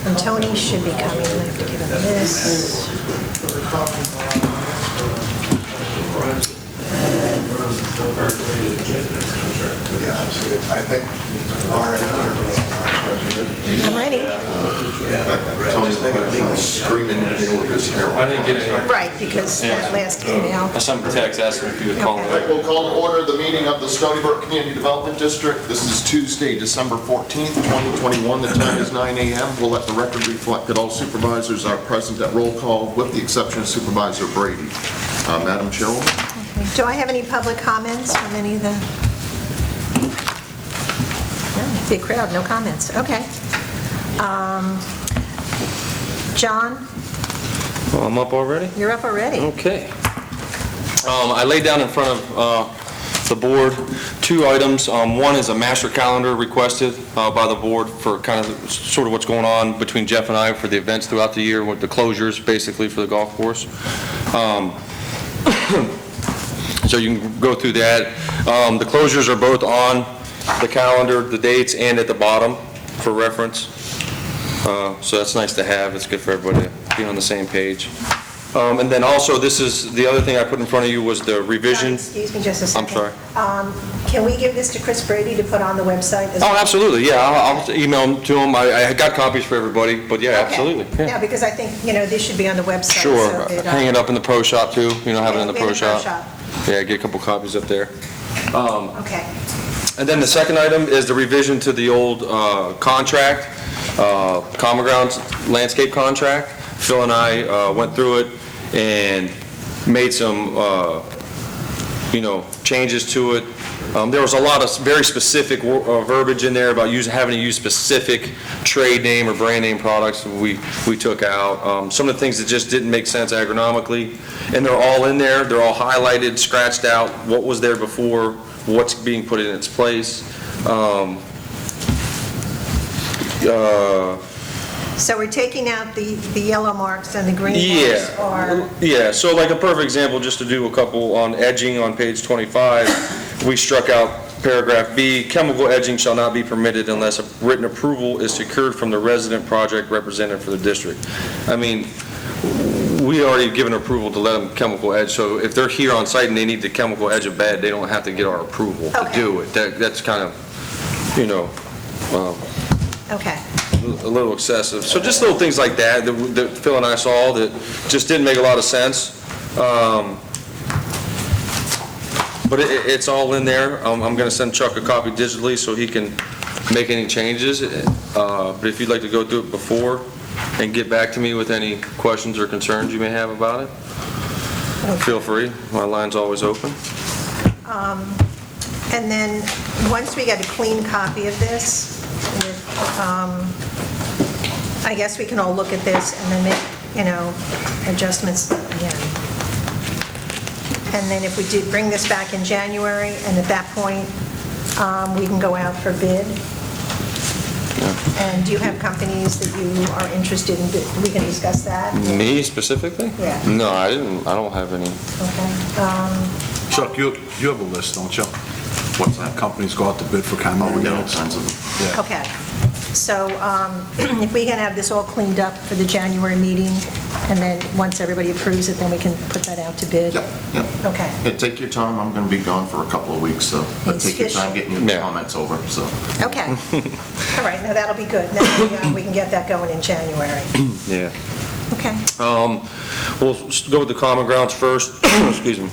And Tony should be coming. I have to give him this. I think I'm ready. Tony's screaming over his hair. I didn't get any. Right, because that last email. I sent him a text asking if he would call me. We'll call to order the meeting of the Stony Brook Community Development District. This is Tuesday, December 14th, 2021. The time is 9 a.m. We'll let the record reflect that all supervisors are present at roll call, with the exception of Supervisor Brady. Madam Chairwoman? Okay. Do I have any public comments from any of the? No, big crowd, no comments. Okay. John, Oh, I'm up already? you're up already. Okay. I laid down in front of the board 2 items. One is a master calendar requested by the board for kind of sort of what's going on between Jeff and I for the events throughout the year, with the closures basically for the golf course. So you can go through that. The closures are both on the calendar, the dates, and at the bottom for reference. So that's nice to have. It's good for everybody to be on the same page. And then also, this is the other thing I put in front of you was the revision. Excuse me just a second. I'm sorry. Can we give this to Chris Brady to put on the website as well? Oh, absolutely, yeah, I'll email them to him. I got copies for everybody, but yeah, Okay. absolutely. Yeah. Yeah, because I think, this should be on the website. Sure, so that, hang it up in the pro shop too, have it in the pro shop. shop. Yeah, get a couple copies up there. Okay. And then the second item is the revision to the old contract, Common Grounds landscape contract. Phil and I went through it and made some, changes to it. There was a lot of very specific verbiage in there about having to use specific trade name or brand name products we took out. Some of the things that just didn't make sense agronomically, and they're all in there. They're all highlighted, scratched out, what was there before, what's being put in its place. So we're taking out the yellow marks and the green marks, or? Yeah, so like a perfect example, just to do a couple on edging on page 25, we struck out paragraph B, chemical edging shall not be permitted unless a written approval is secured from the resident project representative for the district. I mean, we already given approval to let them chemical edge, so if they're here on site and they need to chemical edge a bed, they don't have to get our approval to do it. That's kind of, Okay. a little excessive. So just little things like that that Phil and I saw that just didn't make a lot of sense. But it's all in there. I'm going to send Chuck a copy digitally so he can make any changes. But if you'd like to go through it before and get back to me with any questions or concerns you may have about it, feel free. My line's always open. And then, once we get a clean copy of this, I guess we can all look at this and then make, adjustments again. And then if we did bring this back in January, and at that point, we can go out for bid. And do you have companies that you are interested in, we can discuss that? Me specifically? Yeah. No, I don't have any. Okay. Chuck, you have a list, don't you? What companies go out to bid for camo? We got all kinds of them. Yeah. Okay. So if we can have this all cleaned up for the January meeting, and then once everybody approves it, then we can put that out to bid? Yep. Okay. Yeah, take your time. I'm going to be gone for a couple of weeks, so It's take your fishy. time getting your Yeah. comments over, so. Okay. All right, now that'll be good. Now we can get that going in January. Yeah. Okay. We'll go with the Common Grounds first. Excuse me.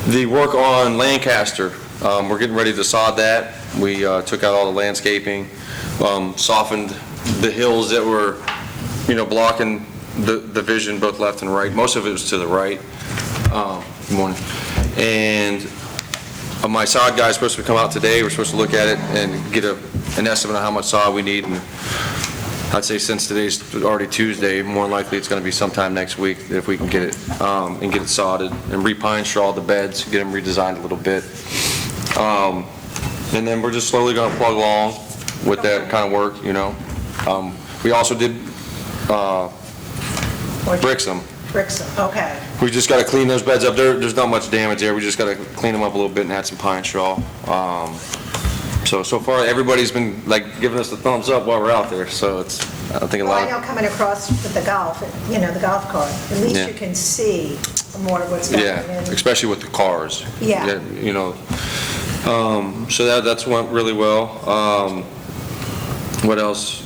The work on Lancaster, we're getting ready to sod that. We took out all the landscaping, softened the hills that were, blocking the vision both left and right. Most of it was to the right. Good morning. And my sod guy is supposed to come out today. We're supposed to look at it and get an estimate of how much sod we need. And I'd say since today's already Tuesday, more likely it's going to be sometime next week if we can get it and get it sodded and repine straw the beds, get them redesigned a little bit. And then we're just slowly going to plug along with that kind of work, We also did bricks them. Brixham, okay. We just got to clean those beds up. There's not much damage there. We just got to clean them up a little bit and add some pine straw. So far, everybody's been like giving us the thumbs up while we're out there, so I think a Well, I lot know of, coming across with the golf, the golf cart, at least Yeah. you can see more of what's going yeah, in. especially with the cars. Yeah. So that's went really well. What else?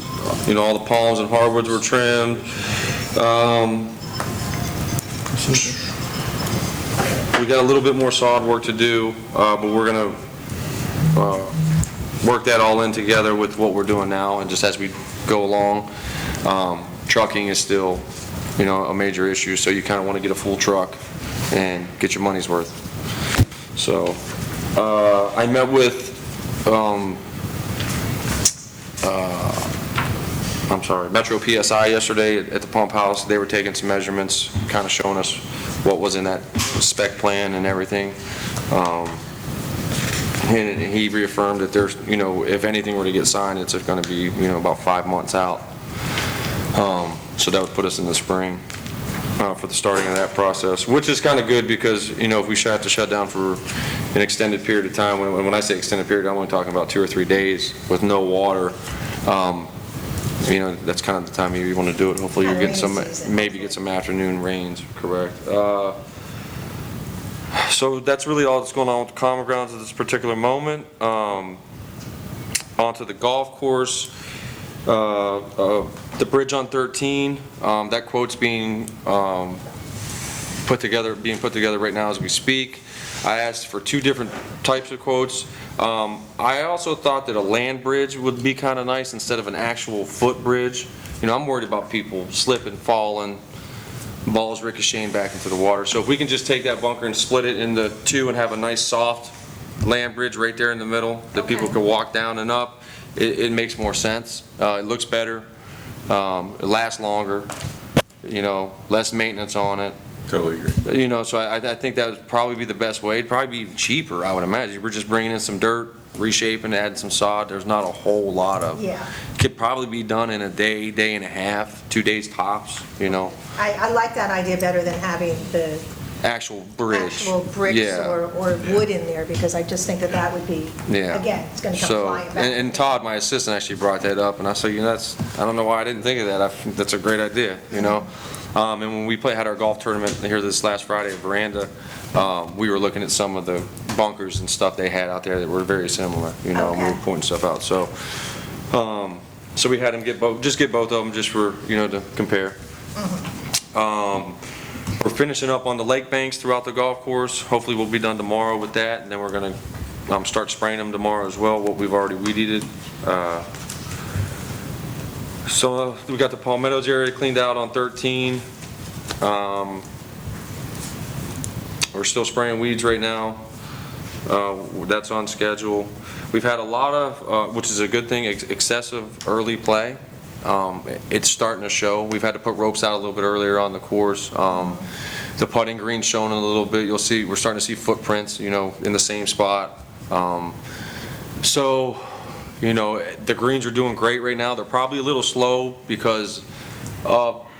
All the palms and hardwoods were trimmed. We got a little bit more sod work to do, but we're gonna work that all in together with what we're doing now, and just as we go along. Trucking is still, a major issue, so you kind of want to get a full truck and get your money's worth. So, I met with, Metro PSI yesterday at the pump house. They were taking some measurements, kind of showing us what was in that spec plan and everything. And he reaffirmed that there's, if anything were to get signed, it's going to be, about 5 months out. So that would put us in the spring for the starting of that process, which is kind of good because, if we have to shut down for an extended period of time, when I say extended period, I'm only talking about 2 or 3 days with no water. That's kind of the time you want to do it. Hopefully you're getting some, maybe get some afternoon rains, correct? So that's really all that's going on with the common grounds at this particular moment. Onto the golf course, the bridge on 13, that quote's being put together right now as we speak. I asked for 2 different types of quotes. I also thought that a land bridge would be kind of nice instead of an actual foot bridge. I'm worried about people slipping, falling, balls ricocheting back into the water. So if we can just take that bunker and split it into 2 and have a nice soft land bridge right there in the middle that people can walk down and up, it makes more sense. It looks better, it lasts longer, less maintenance on it. Totally agree. So I think that would probably be the best way. It'd probably be cheaper, I would imagine. We're just bringing in some dirt, reshaping, adding some sod. There's not a whole lot of. Yeah. Could probably be done in a day, day and a half, 2 days tops, I like that idea better than having the Actual bridge. actual bricks Yeah. or wood in there, because I just think that would be, Yeah. again, it's going to come So, flying back. and Todd, my assistant, actually brought that up, and I said, I don't know why I didn't think of that. I think that's a great idea, And when we had our golf tournament here this last Friday at Veranda, we were looking at some of the bunkers and stuff they had out there that were very similar, and we Okay. were pointing stuff out. So, so we had them get both of them just for, to compare. We're finishing up on the lake banks throughout the golf course. Hopefully we'll be done tomorrow with that, and then we're gonna start spraying them tomorrow as well, what we've already weed-eated. So we got the Palmettos area cleaned out on 13. We're still spraying weeds right now. That's on schedule. We've had a lot of, which is a good thing, excessive early play. It's starting to show. We've had to put ropes out a little bit earlier on the course. The putting green's showing a little bit. You'll see, we're starting to see footprints, in the same spot. So, the greens are doing great right now. They're probably a little slow because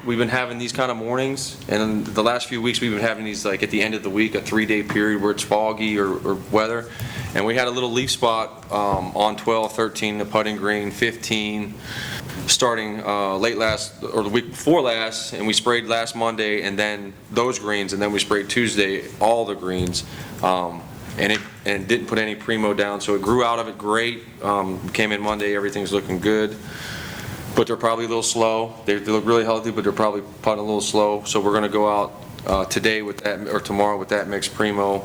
we've been having these kind of mornings, and the last few weeks we've been having these, like at the end of the week, a 3-day period where it's foggy or weather. And we had a little leaf spot on 12, 13, the putting green, 15, starting late last, or the week before last, and we sprayed last Monday, and then those greens, and then we sprayed Tuesday, all the greens. And it didn't put any primo down, so it grew out of it great. Came in Monday, everything's looking good. But they're probably a little slow. They look really healthy, but they're probably putting a little slow. So we're gonna go out today with that, or tomorrow with that mixed primo.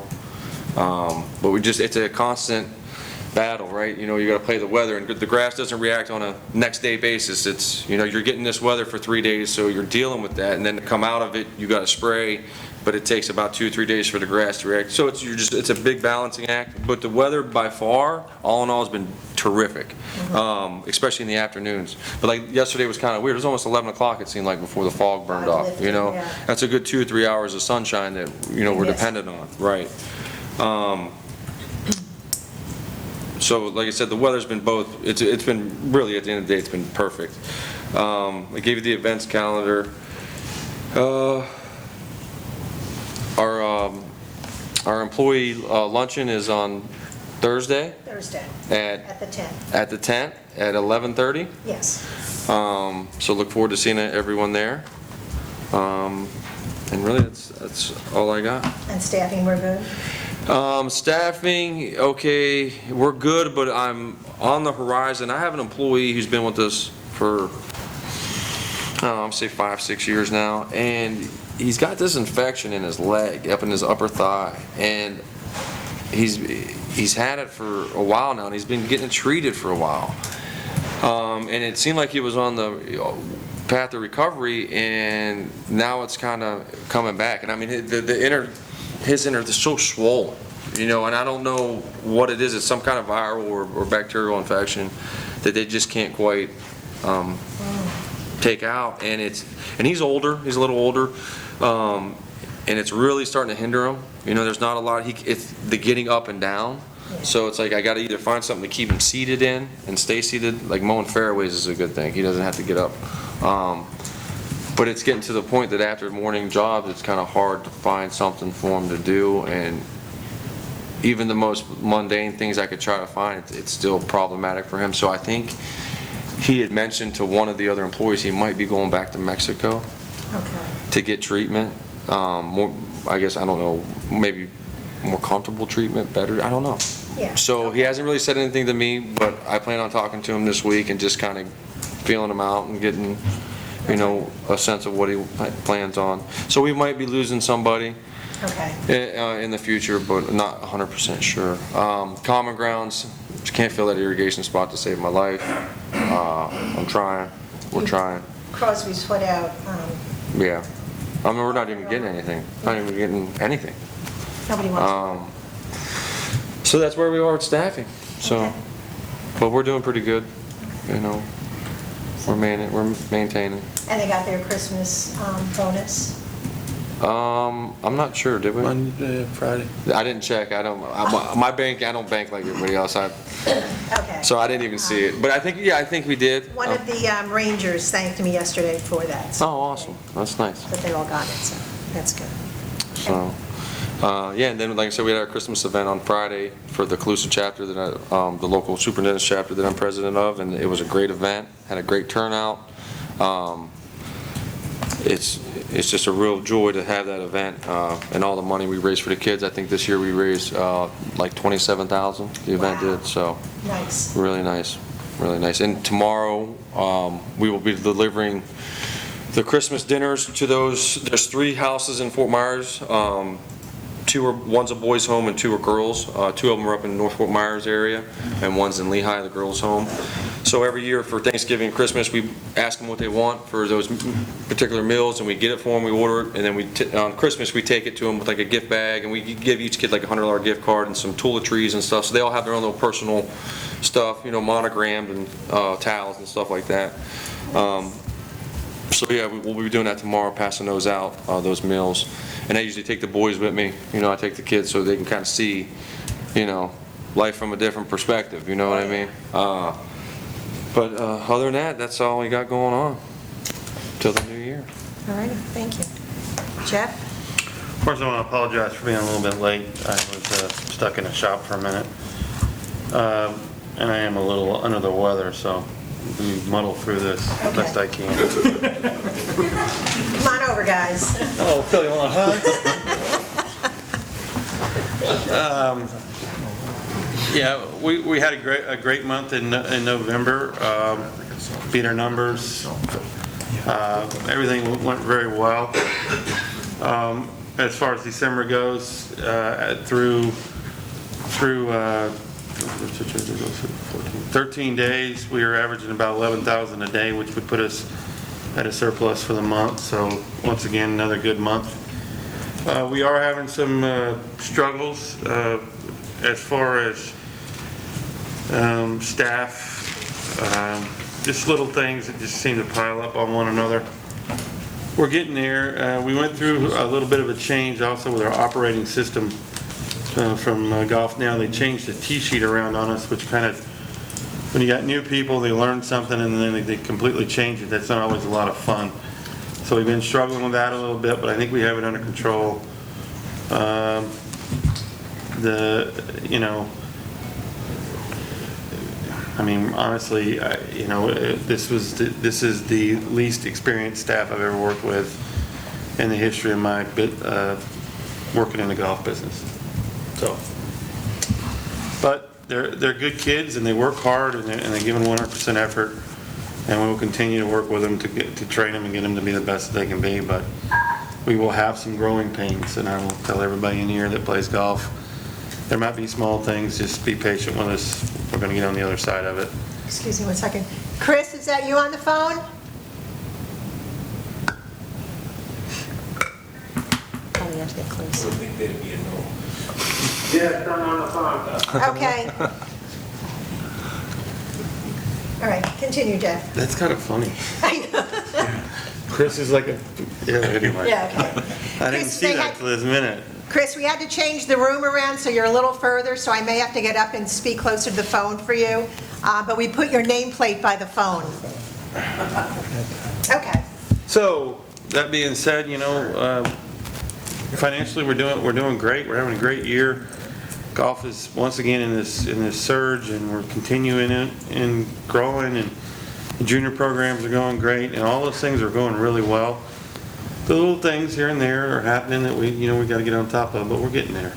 But it's a constant battle, right? You gotta play the weather, and the grass doesn't react on a next day basis. It's, you're getting this weather for 3 days, so you're dealing with that, and then to come out of it, you gotta spray, but it takes about 2 or 3 days for the grass to react. So it's a big balancing act, but the weather by far, all in all, has been terrific, especially in the afternoons. But like yesterday was kind of weird. It was almost 11 o'clock, it seemed like, before the fog burned off, Yeah. That's a good 2 or 3 hours of sunshine that, we're Yes. dependent on, right? So like I said, the weather's been both, it's been really, at the end of the day, it's been perfect. I gave you the events calendar. Our employee luncheon is on Thursday Thursday, at at the 10th. at the tent at 11:30. Yes. So look forward to seeing everyone there. And really, that's all I got. And staffing, we're good? Staffing, okay, we're good, but I'm on the horizon. I have an employee who's been with us for, I don't know, I'll say 5-6 years now, and he's got this infection in his leg, up in his upper thigh, and he's had it for a while now, and he's been getting treated for a while. And it seemed like he was on the path of recovery, and now it's kind of coming back. And I mean, his inner is so swollen, and I don't know what it is. It's some kind of viral or bacterial infection that they just can't quite take out. And he's older. He's a little older, and it's really starting to hinder him. There's not a lot. It's the getting up and down. So it's like I got to either find something to keep him seated in and stay seated. Like mowing fairways is a good thing. He doesn't have to get up. But it's getting to the point that after morning jobs, it's kind of hard to find something for him to do. And even the most mundane things I could try to find, it's still problematic for him. So I think he had mentioned to one of the other employees he might be going back to Mexico to get treatment. I guess, I don't know, maybe more comfortable treatment, better, I don't know. Yeah. So he hasn't really said anything to me, but I plan on talking to him this week and just kind of feeling him out and getting, a sense of what he plans on. So we might be losing somebody in the future, but not 100% sure. Common grounds, can't fill that irrigation spot to save my life. I'm trying, we're trying. Crosby's put out. Yeah. I mean, we're not even getting anything. Not even getting anything. Nobody wants So that's where we are with staffing. So, Okay. but we're doing pretty good. We're maintaining. And they got their Christmas bonus. I'm not sure. Did we? Monday, Friday. I didn't check. I don't bank like everybody else. Okay. So I didn't even see it. But I think we did. One of the Rangers thanked me yesterday for that. Oh, awesome. That's nice. But they all got it, so that's good. So, and then like I said, we had our Christmas event on Friday for the Calusa chapter, the local superintendent's chapter that I'm president of, and it was a great event, had a great turnout. It's just a real joy to have that event, and all the money we raised for the kids. I think this year we raised like $27,000, the event did, so. Nice. Really nice, really nice. And tomorrow, we will be delivering the Christmas dinners to there's 3 houses in Fort Myers. One's a boys' home and 2 are girls. 2 of them are up in North Fort Myers area, and one's in Lehigh, the girls' home. So every year for Thanksgiving and Christmas, we ask them what they want for those particular meals, and we get it for them, we order it, and then on Christmas, we take it to them with like a gift bag, and we give each kid like a $100 gift card and some toiletries and stuff, so they all have their own little personal stuff, monogrammed and towels and stuff like that. So yeah, we'll be doing that tomorrow, passing those out, those meals. And I usually take the boys with me, I take the kids so they can kind of see, life from a different perspective, you know what I mean? But other than that, that's all we got going on till the new year. All right, thank you. Jeff? First, I want to apologize for being a little bit late. I was stuck in a shop for a minute. And I am a little under the weather, so we muddle through this the best I can. Come on over, guys. Oh, Phil, you want a hug? Yeah, we had a great month in November. Beat our numbers. Everything went very well. As far as December goes, through 13 days, we are averaging about 11,000 a day, which would put us at a surplus for the month. So once again, another good month. We are having some struggles as far as staff, just little things that just seem to pile up on one another. We're getting there. We went through a little bit of a change also with our operating system from Golf Now. They changed the T-sheet around on us, which kind of, when you got new people, they learn something and then they completely change it. That's not always a lot of fun. So we've been struggling with that a little bit, but I think we have it under I mean, honestly, this is the least experienced staff I've ever worked with in the history of my working in the golf business. So, but they're good kids and they work hard and they're giving 100% effort, and we will continue to work with them to train them and get them to be the best that they can be. But we will have some growing pains, and I will tell everybody in here that plays golf, there might be small things, just be patient with us. We're going to get on the other side of it. Excuse me one second. Chris, is that you on the phone? Probably have to get close. Yes, I'm on the phone. Okay. All right, continue, Jeff. That's kind of funny. I know. Chris is like a, yeah, anyway. Yeah, okay. I didn't Chris, see they that had- till this minute. Chris, we had to change the room around so you're a little further, so I may have to get up and speak closer to the phone for you. But we put your nameplate by the phone. Okay. So, that being said, financially, we're doing great. We're having a great year. Golf is once again in this surge, and we're continuing it and growing, and the junior programs are going great, and all those things are going really well. The little things here and there are happening that we got to get on top of, but we're getting there.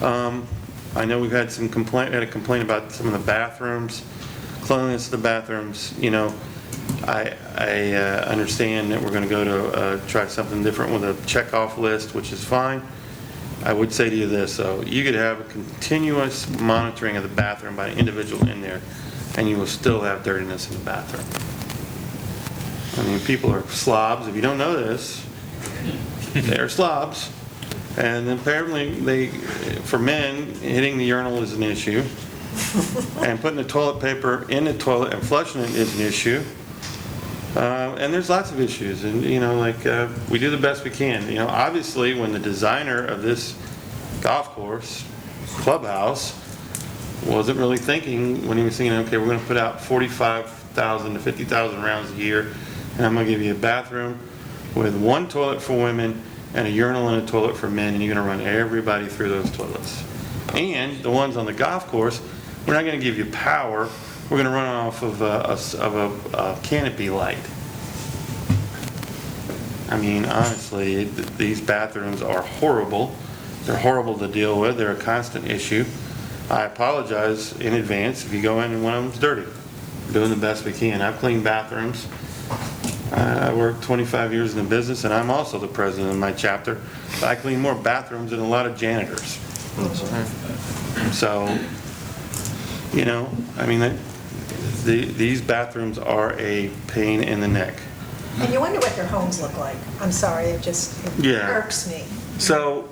I know we've had a complaint about some of the bathrooms, cleanliness of the bathrooms. I understand that we're going to go to try something different with a checkoff list, which is fine. I would say to you this, though, you could have a continuous monitoring of the bathroom by an individual in there, and you will still have dirtiness in the bathroom. I mean, people are slobs. If you don't know this, they're slobs. And apparently, for men, hitting the urinal is an issue. And putting the toilet paper in the toilet and flushing it is an issue. And there's lots of issues. And, we do the best we can. Obviously, when the designer of this golf course, clubhouse, wasn't really thinking when he was thinking, okay, we're going to put out 45,000 to 50,000 rounds a year, and I'm going to give you a bathroom with one toilet for women and a urinal and a toilet for men, and you're going to run everybody through those toilets. And the ones on the golf course, we're not going to give you power. We're going to run off of a canopy light. I mean, honestly, these bathrooms are horrible. They're horrible to deal with. They're a constant issue. I apologize in advance if you go in and one of them's dirty. We're doing the best we can. I've cleaned bathrooms. I worked 25 years in the business, and I'm also the president of my chapter. But I clean more bathrooms than a lot of janitors. So, these bathrooms are a pain in the neck. And you wonder what their homes look like. I'm sorry, it irks me. So,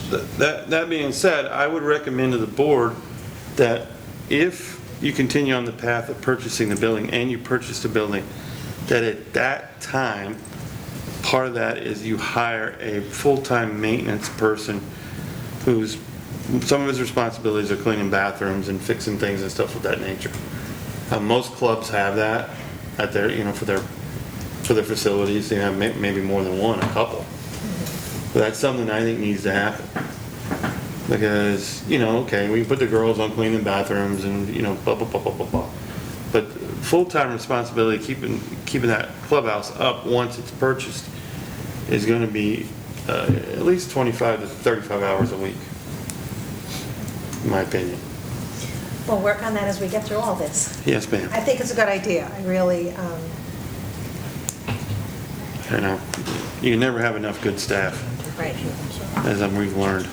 that being said, I would recommend to the board that if you continue on the path of purchasing the building and you purchase the building, that at that time, part of that is you hire a full-time maintenance person whose some of his responsibilities are cleaning bathrooms and fixing things and stuff of that nature. Most clubs have that at their, for their facilities. They have maybe more than one, a couple. But that's something I think needs to happen. Because, okay, we can put the girls on cleaning bathrooms and, blah, blah, blah, blah, blah, blah. But full-time responsibility, keeping that clubhouse up once it's purchased, is going to be at least 25 to 35 hours a week, in my opinion. We'll work on that as we get through all this. Yes, ma'am. I think it's a good idea. I really, You can never have enough good staff, right. as we've learned.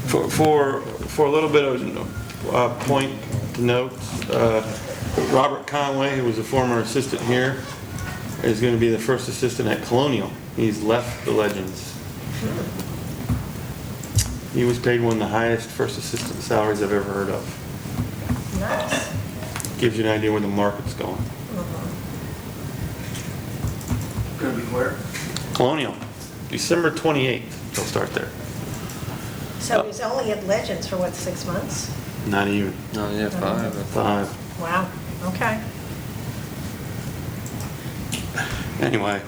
For a little bit of point to note, Robert Conway, who was a former assistant here, is going to be the first assistant at Colonial. He's left the Legends. He was paid one of the highest first assistant salaries I've ever heard of. Nice. Gives you an idea where the market's going. Gonna be where? Colonial, December 28th, he'll start there. So he's only at Legends for what, 6 months? Not even. No, yeah, 5. 5. Wow, okay. Anyway,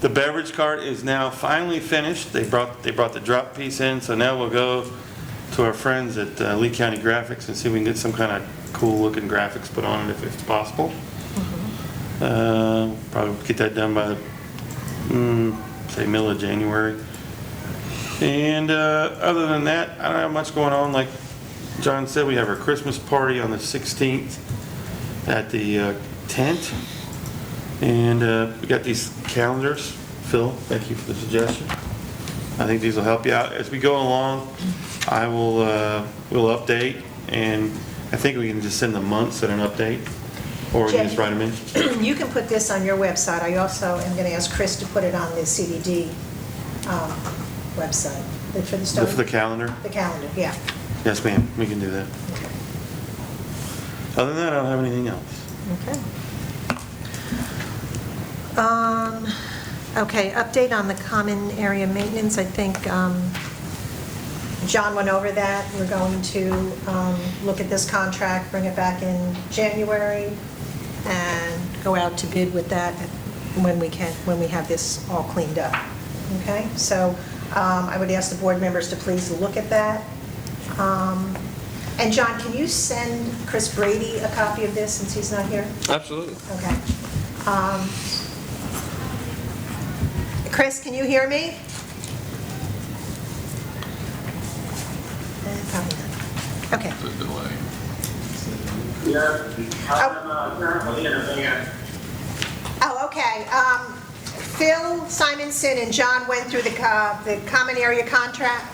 the beverage cart is now finally finished. They brought the drop piece in, so now we'll go to our friends at Lee County Graphics and see if we can get some kind of cool-looking graphics put on it if it's possible. Probably get that done by, say, middle of January. And other than that, I don't have much going on. Like John said, we have our Christmas party on the 16th at the tent. And we got these calendars. Phil, thank you for the suggestion. I think these will help you out. As we go along, I will, we'll update, and I think we can just send the months at an update, or we can just write them in. You can put this on your website. I also am going to ask Chris to put it on the CDD website. For the For the calendar? The calendar, yeah. Yes, ma'am, we can do that. Okay. Other than that, I don't have anything else. Okay, update on the common area maintenance. I think John went over that. We're going to look at this contract, bring it back in January, and go out to bid with that when we have this all cleaned up. Okay, so I would ask the board members to please look at that. And John, can you send Chris Brady a copy of this since he's not here? Absolutely. Okay. Chris, can you hear me? Probably not. Okay. Oh, okay. Phil Simonson and John went through the common area contract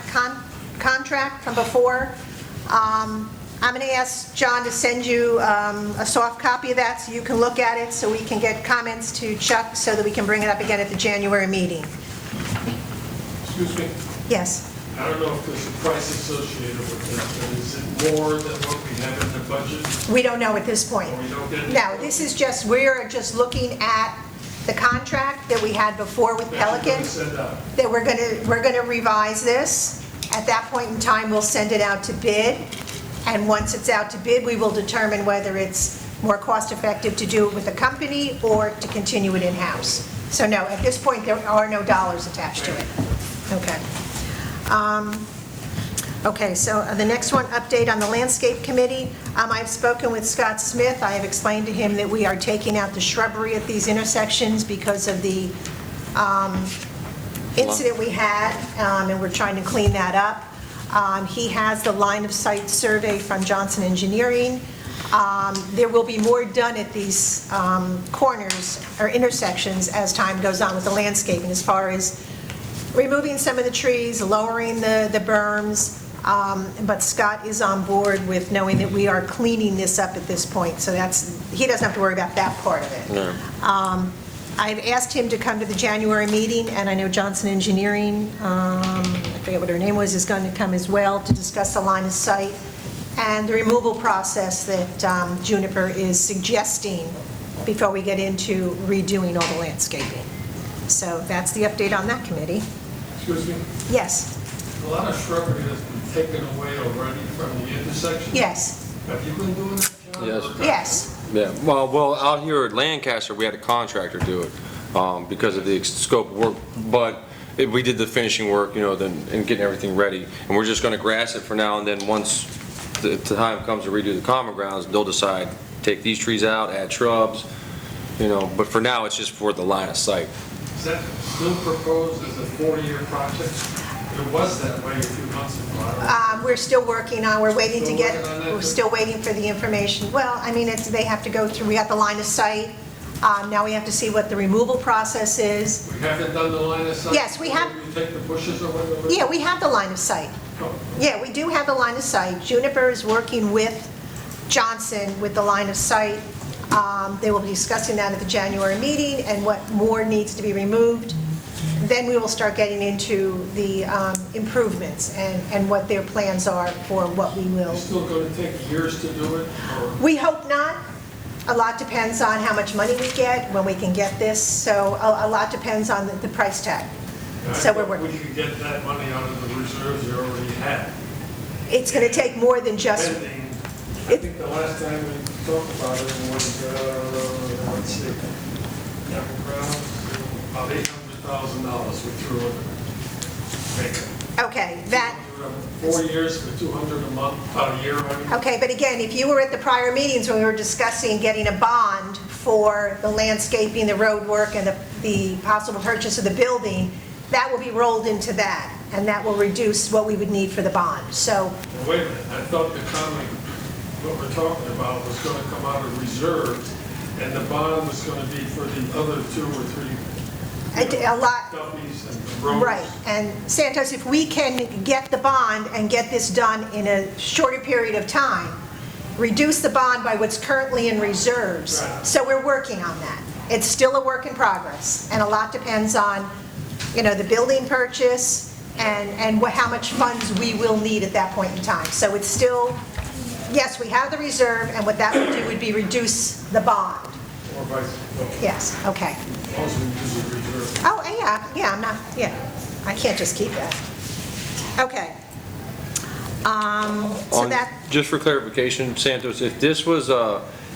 from before. I'm going to ask John to send you a soft copy of that so you can look at it, so we can get comments to Chuck so that we can bring it up again at the January meeting. Excuse me, Yes. I don't know if there's a price associated with this, but is it more than what we have in the budget? We don't know at this point. Or we don't get it? No, this is just, we're just looking at the contract that we had before with That you're Pelican, gonna send out? that we're going to revise this. At that point in time, we'll send it out to bid, and once it's out to bid, we will determine whether it's more cost-effective to do it with a company or to continue it in-house. So no, at this point, there are no dollars attached to it. Okay. Okay, so the next one, update on the landscape committee. I've spoken with Scott Smith. I have explained to him that we are taking out the shrubbery at these intersections because of the incident we had, and we're trying to clean that up. He has the line of sight survey from Johnson Engineering. There will be more done at these corners or intersections as time goes on with the landscaping, as far as removing some of the trees, lowering the berms, but Scott is on board with knowing that we are cleaning this up at this point, so he doesn't have to worry about that part of it. No. I've asked him to come to the January meeting, and I know Johnson Engineering, I forget what her name was, is going to come as well to discuss the line of sight and the removal process that Juniper is suggesting before we get into redoing all the landscaping. So that's the update on that committee. Excuse me, Yes, a lot of shrubbery has been taken away already from the intersection. yes, Have you been doing that, John? Yes. yes. Yeah, well, out here at Lancaster, we had a contractor do it because of the scope of work, but we did the finishing work, and getting everything ready. And we're just going to grass it for now, and then once the time comes to redo the common grounds, they'll decide, take these trees out, add shrubs, but for now, it's just for the line of sight. Is that still proposed as a 4-year project? It was that way a few months ago. We're still working on, we're waiting to Still get, working on that, we're too? still waiting for the information. Well, I mean, they have to go through, we got the line of sight, now we have to see what the removal process is. We haven't done the line of sight? Yes, we have. You take the bushes or whatever? Yeah, we have the line of sight. Oh, Yeah, we do have the line of sight. Juniper is working with Johnson with the line of sight. They will be discussing that at the January meeting and what more needs to be removed. Then we will start getting into the improvements and what their plans are for what we will. It's still going to take years to do it? Or We hope not. A lot depends on how much money we get, when we can get this, so a lot depends on the price tag. So we're working. We could get that money out of the reserves you already had. It's going to take more than just, Pending, I think the last time we talked about it was, let's see, about $800,000 we threw in. okay, that, 4 years for 200 a month, about a year, I mean. Okay, but again, if you were at the prior meetings when we were discussing getting a bond for the landscaping, the road work, and the possible purchase of the building, that will be rolled into that, and that will reduce what we would need for the bond. So, Well, wait a minute, I thought the county, what we're talking about was going to come out of reserves, and the bond was going to be for the other 2 or 3 a lot, Duffy's and roads. right. And Santos, if we can get the bond and get this done in a shorter period of time, reduce the bond by what's currently in reserves. Right. So we're working on that. It's still a work in progress, and a lot depends on, the building purchase and how much funds we will need at that point in time. So it's still, yes, we have the reserve, and what that would do would be reduce the bond. Or vice versa. Yes, okay. Also, we do the reserve. Oh, yeah, I can't just keep that. Okay. So On- that, Just for clarification, Santos, if this was,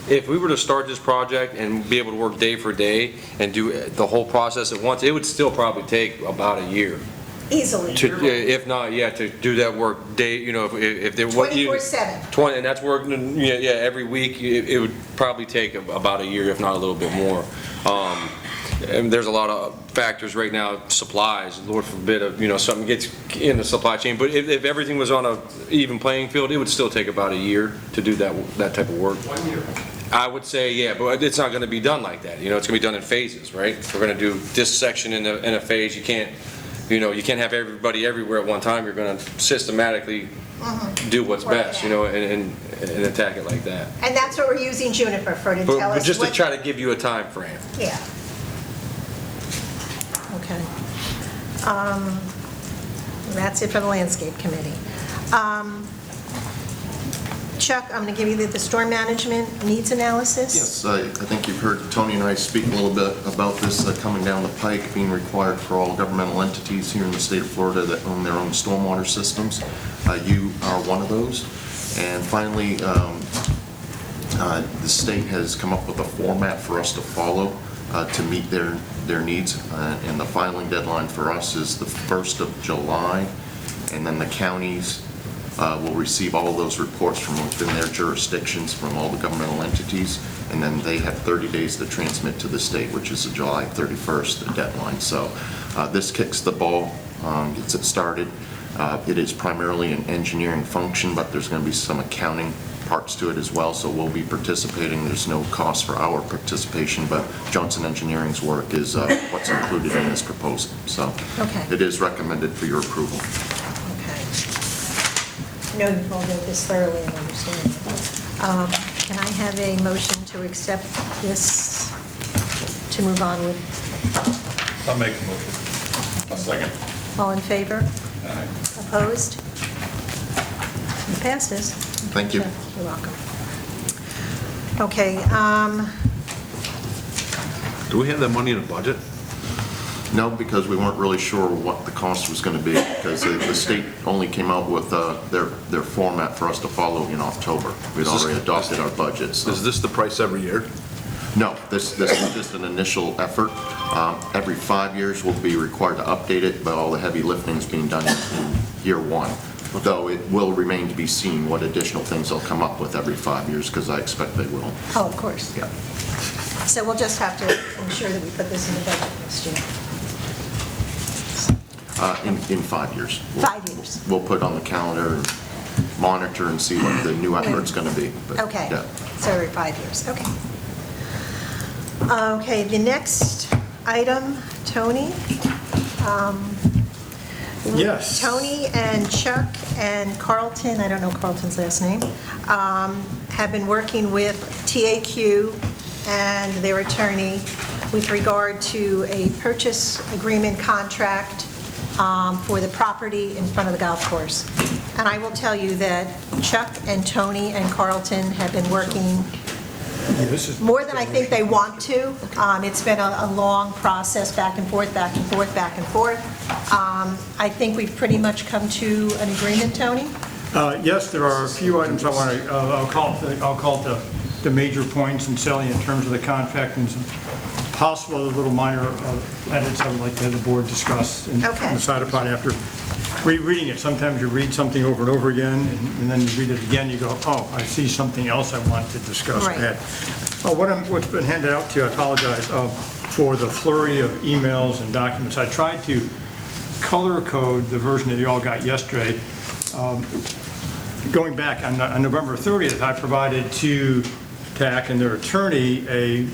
if we were to start this project and be able to work day for day and do the whole process at once, it would still probably take about a year. easily, If not, yeah, to do that work day, if there what you 24/7. 20, and that's working, every week, it would probably take about a year, if not a little bit more. And there's a lot of factors right now, supplies, Lord forbid, something gets in the supply chain. But if everything was on a even playing field, it would still take about a year to do that type of work. 1 year. I would say, yeah, but it's not gonna be done like that, it's gonna be done in phases, right? If we're gonna do this section in a phase, you can't have everybody everywhere at one time, you're gonna systematically do what's Work it best, out. and attack it like that. And that's what we're using Juniper for, to tell But us just to what... try to give you a time frame. Yeah. Okay. That's it for the Landscape Committee. Chuck, I'm going to give you the storm management needs analysis. Yes, I think you've heard Tony and I speak a little bit about this coming down the pike, being required for all governmental entities here in the state of Florida that own their own stormwater systems. You are one of those. And finally, the state has come up with a format for us to follow to meet their needs. And the filing deadline for us is the 1st of July. And then the counties will receive all of those reports from within their jurisdictions from all the governmental entities, and then they have 30 days to transmit to the state, which is July 31st, the deadline. So this kicks the ball, gets it started. It is primarily an engineering function, but there's going to be some accounting parts to it as well, so we'll be participating. There's no cost for our participation, but Johnson Engineering's work is what's included in this proposal. So Okay. it is recommended for your approval. Okay. I know you've all read this thoroughly and understand it. Can I have a motion to accept this, to move on with? I'll make a motion. A second. All in favor? Opposed? It passes. Thank you. You're welcome. Okay, Do we have that money in the budget? No, because we weren't really sure what the cost was going to be, because the state only came out with their format for us to follow in October. We'd already adopted our budget, so. Is this the price every year? No, this is just an initial effort. Every 5 years, we'll be required to update it, but all the heavy lifting's being done in year one. Though it will remain to be seen what additional things they'll come up with every 5 years, because I expect they will. oh, of course. Yeah. So we'll just have to ensure that we put this in the budget next year. In 5 years. 5 years. We'll put on the calendar and monitor and see what the new effort's going to be. But, Okay, yeah. so every 5 years, okay. Okay, the next item, Tony. Yes. Tony and Chuck and Carlton, I don't know Carlton's last name, have been working with TAQ and their attorney with regard to a purchase agreement contract for the property in front of the golf course. And I will tell you that Chuck and Tony and Carlton have been working more than I think they want to. It's been a long process, back and forth, back and forth, back and forth. I think we've pretty much come to an agreement, Tony? Yes, there are a few items I want to, I'll call it the major points and Sally in terms of the contract and some possible little minor edits I would like to have the board discuss and Okay. decide upon after rereading it, sometimes you read something over and over again, and then you read it again, you go, oh, I see something else I want to discuss. Right. Ahead. What's been handed out to you, I apologize, for the flurry of emails and documents, I tried to color code the version that you all got yesterday. Going back, on November 30th, I provided to TAC and their attorney a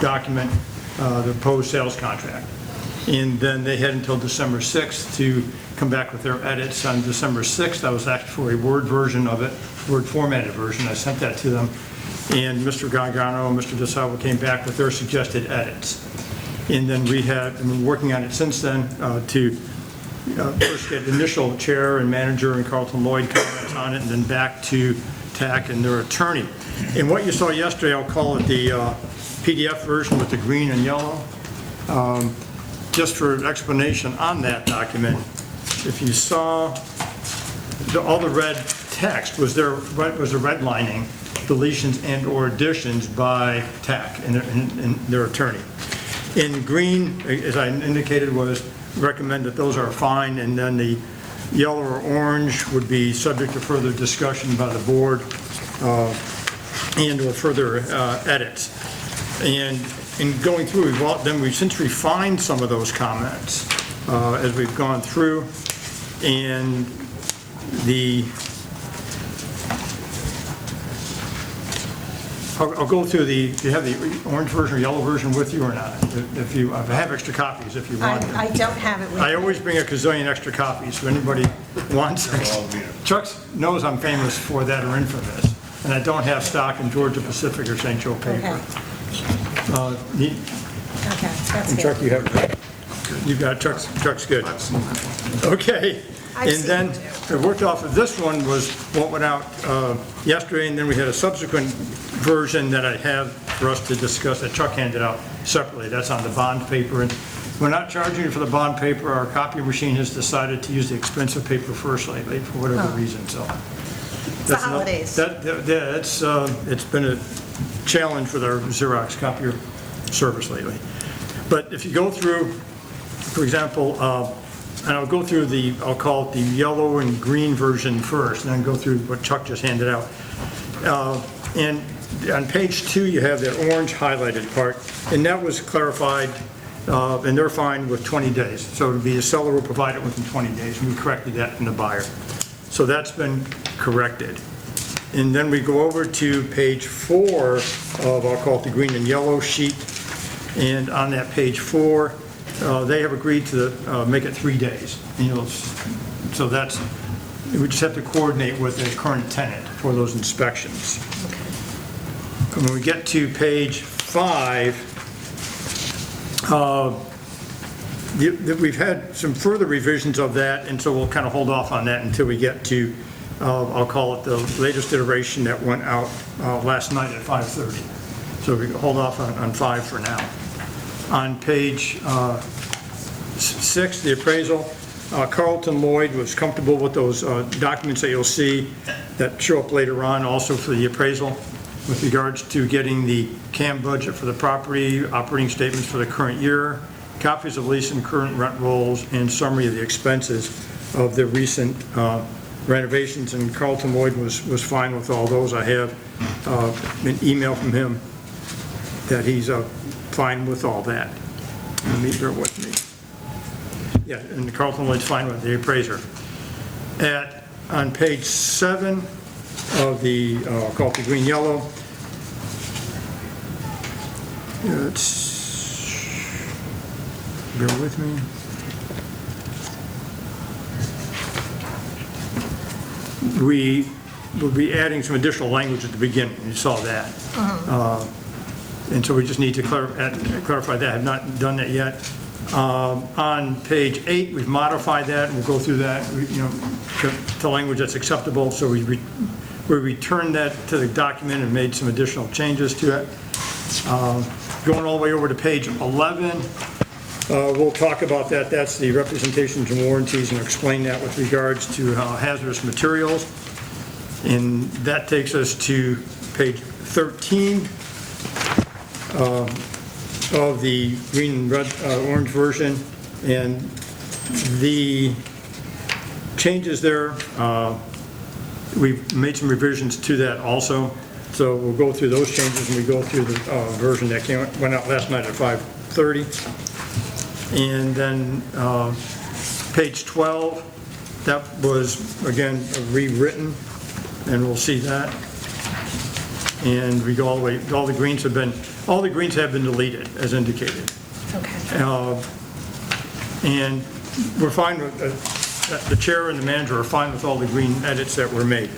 document, the proposed sales contract. And then they had until December 6th to come back with their edits. On December 6th, I was asked for a Word version of it, Word formatted version. I sent that to them. And Mr. Gargano and Mr. DeSalvo came back with their suggested edits. And then we have been working on it since then to first get initial chair and manager and Carlton Lloyd comments on it, and then back to TAC and their attorney. And what you saw yesterday, I'll call it the PDF version with the green and yellow. Just for an explanation on that document, if you saw all the red text was the redlining, deletions and or additions by TAC and their attorney. In green, as I indicated, was recommend that those are fine, and then the yellow or orange would be subject to further discussion by the board and or further edits. And in going through, we've since refined some of those comments as we've gone through, and I'll go through do you have the orange version or yellow version with you or not? If I have extra copies if you want them. I don't have it with me. I always bring a gazillion extra copies if anybody wants. Chuck knows I'm famous for that or infamous, and I don't have stock in Georgia Pacific or St. Joe paper. Okay, that's And good. Chuck, you've got Chuck's good. Okay, I've and seen then it I worked off of this one was what went out yesterday, and then we had a subsequent version that I have for us to discuss that Chuck handed out separately. That's on the bond paper, and we're not charging you for the bond paper. Our copy machine has decided to use the expensive paper first lately for whatever reason, so. The holidays. It's been a challenge with our Xerox copier service lately. But if you go through, for example, and I'll go through I'll call it the yellow and green version first, and then go through what Chuck just handed out. And on page 2, you have that orange highlighted part, and that was clarified, and they're fine with 20 days. So it would be the seller will provide it within 20 days, and we corrected that from the buyer. So that's been corrected. And then we go over to page 4 of, I'll call it the green and yellow sheet, and on that page 4, they have agreed to make it 3 days. So we just have to coordinate with the current tenant for those inspections. And when we get to page 5, we've had some further revisions of that, and so we'll kind of hold off on that until we get to, I'll call it the latest iteration that went out last night at 5:30. So we can hold off on 5 for now. On page 6, the appraisal, Carlton Lloyd was comfortable with those documents that you'll see that show up later on, also for the appraisal, with regards to getting the CAM budget for the property, operating statements for the current year, copies of lease and current rent rolls, and summary of the expenses of the recent renovations. And Carlton Lloyd was fine with all those. I have an email from him that he's fine with all that. Let me bear with me. Yeah, and Carlton Lloyd's fine with the appraiser. On page 7 of the, I'll call it the green yellow, bear with me. We will be adding some additional language at the beginning. You saw that. And so we just need to clarify that. I have not done that yet. On page 8, we've modified that, and we'll go through that, to language that's acceptable. So we returned that to the document and made some additional changes to it. Going all the way over to page 11, we'll talk about that. That's the representations and warranties, and explain that with regards to hazardous materials. And that takes us to page 13 of the green and red, orange version. And changes there. We've made some revisions to that also. So we'll go through those changes and we go through the version that went out last night at 5:30. And then page 12, that was, again, rewritten, and we'll see that. And we go all the way, all the greens have been deleted, as indicated. Okay. And we're fine with, the chair and the manager are fine with all the green edits that were made.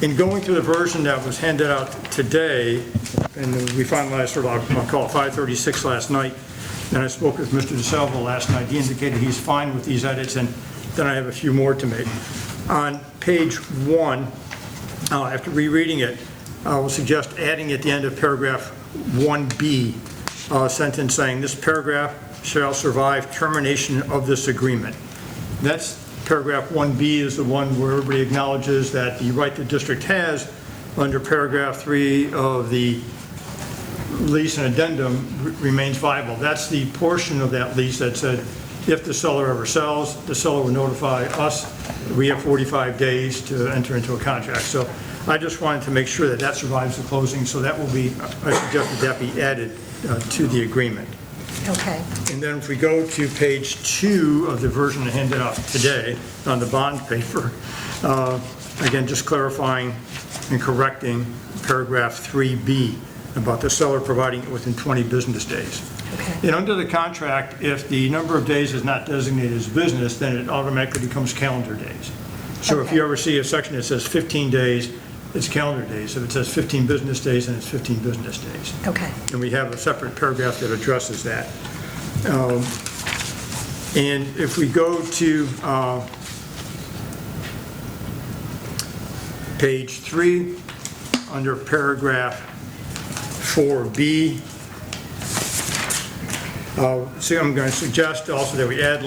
In going through the version that was handed out today, and we finalized sort of, I'll call it 5:36 last night, and I spoke with Mr. DeSalvo last night. He indicated he's fine with these edits, and then I have a few more to make. On page 1, after rereading it, I will suggest adding at the end of paragraph 1B, a sentence saying, "This paragraph shall survive termination of this agreement." That's paragraph 1B is the one where everybody acknowledges that the right the district has under paragraph 3 of the lease and addendum remains viable. That's the portion of that lease that said if the seller ever sells, the seller will notify us. We have 45 days to enter into a contract. So I just wanted to make sure that that survives the closing, so that will be, I suggested that be added to the agreement. Okay. And then if we go to page 2 of the version handed out today on the bond paper, again, just clarifying and correcting paragraph 3B about the seller providing it within 20 business days. Okay. And under the contract, if the number of days is not designated as business, then it automatically becomes calendar days. So if Okay. you ever see a section that says 15 days, it's calendar days. If it says 15 business days, then it's 15 business days. Okay. And we have a separate paragraph that addresses that. And if we go to page 3, under paragraph 4B, so I'm going to suggest also that we add